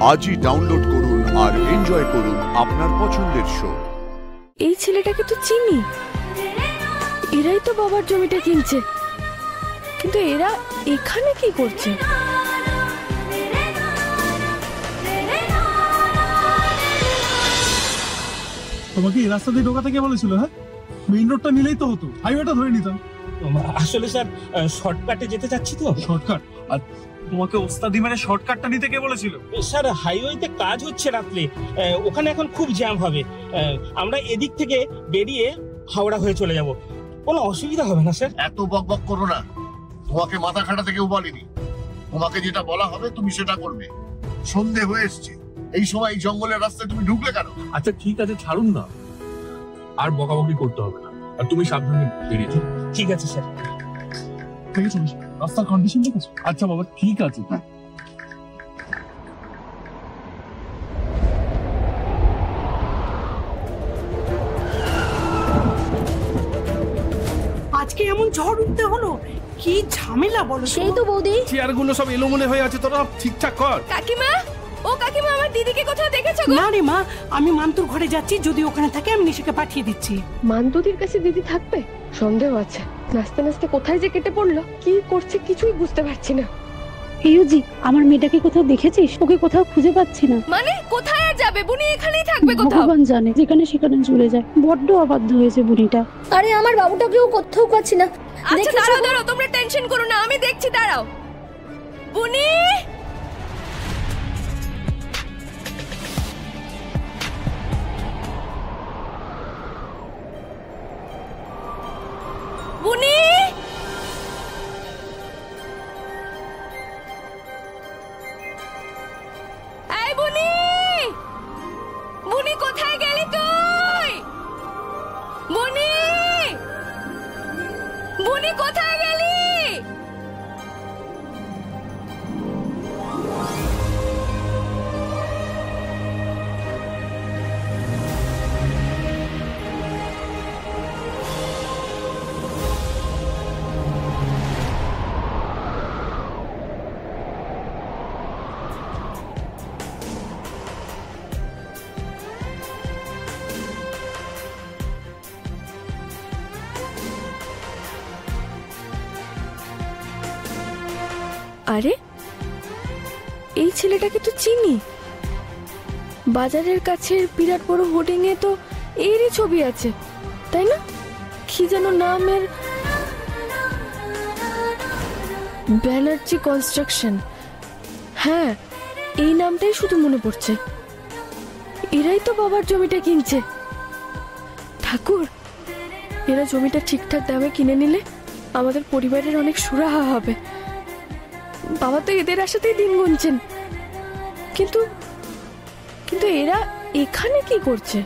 আজই ডাউনলোড করুন আর এনজয় করুন আপনার পছন্দের শো। এই ছেলেটাকে তো চিনি, এরাই তো বাবার জমিটা কিনছে, কিন্তু এরা এখানে কি করছে? তোমাকে এই রাস্তা দিয়ে ঢোকাতে কে বলেছিল? হ্যাঁ, মেইন রোডটা নিলেই তো হতো, হাইওয়েটা ধরে নিতাম। আসলে স্যার শর্টকাটে যেতে চাচ্ছি তো। শর্টকাট? আর তোমাকে ওস্তাদি মেরে শর্টকাটটা নিতে কে বলেছিল? স্যার হাইওয়েতে কাজ হচ্ছে রাত্রে, ওখানে এখন খুব জ্যাম হবে। আমরা এদিক থেকে বেরিয়ে হাওড়া হয়ে চলে যাব, কোনো অসুবিধা হবে না স্যার। এত বকবক করো না, তোমাকে মাথা খাটাতে কেউ বলেনি। তোমাকে যেটা বলা হবে তুমি সেটা করবে। সন্ধে হয়ে এসছে, এই সময় এই জঙ্গলের রাস্তায় তুমি ঢুকলে কেন? আচ্ছা ঠিক আছে, ছাড়ুন না, আর বকাবকি করতে হবে না, আর তুমি সাবধানে বেরিয়ে যাও। ঠিক আছে স্যার। ঠিক আছে, রাস্তার কন্ডিশন ঠিক আছে? আচ্ছা বাবা, ঠিক আছে। আজকে এমন ঝড় উঠতে হলো, কি ঝামেলা বলো। সেই তো বৌদি। চেয়ারগুলো সব এলোমেলো হয়ে আছে, তোরা ঠিকঠাক কর। কাকিমা, ও কাকিমা, আমার দিদিকে কোথাও দেখেছো গো? না রে মা, আমি মান্তুর ঘরে যাচ্ছি, যদি ওখানে থাকে আমি নিশাকে পাঠিয়ে দিচ্ছি। মান্তুদির কাছে দিদি থাকবে? সন্দেহ আছে। নাচতে নাচতে কোথায় যে কেটে পড়লো, কি করছে কিছুই বুঝতে পারছি না। হিউজি, আমার মেয়েটাকে কোথাও দেখেছিস? ওকে কোথাও খুঁজে পাচ্ছি না। মানে কোথায় আর যাবে? বুনি এখানেই থাকবে কোথাও। ভগবান জানে, যেখানে সেখানে চলে যায়। বড্ড অবাধ্য হয়েছে বুনিটা। আরে আমার বাবুটাকেও কোথাও পাচ্ছি না। আচ্ছা দাঁড়াও দাঁড়াও, তোমরা টেনশন করো না, আমি দেখছি, দাঁড়াও। বুনি, বুনি, এই বুনি, বুনি কোথায় গেলি তুই? বুনি, বুনি কোথায় গেলি? আরে এই ছেলেটাকে তো চিনি, বাজারের কাছের বিরাট বড় হোর্ডিং এ তো এরই ছবি আছে, তাই না? কি যেন নামের, ব্যানার্জি কনস্ট্রাকশন। হ্যাঁ, এই নামটাই শুধু মনে পড়ছে। এরাই তো বাবার জমিটা কিনছে। ঠাকুর, এরা জমিটা ঠিকঠাক দামে কিনে নিলে আমাদের পরিবারের অনেক সুরাহা হবে। বাবা তো এদের আশাতেই দিন গুনছেন, কিন্তু এরা এখানে কি করছে?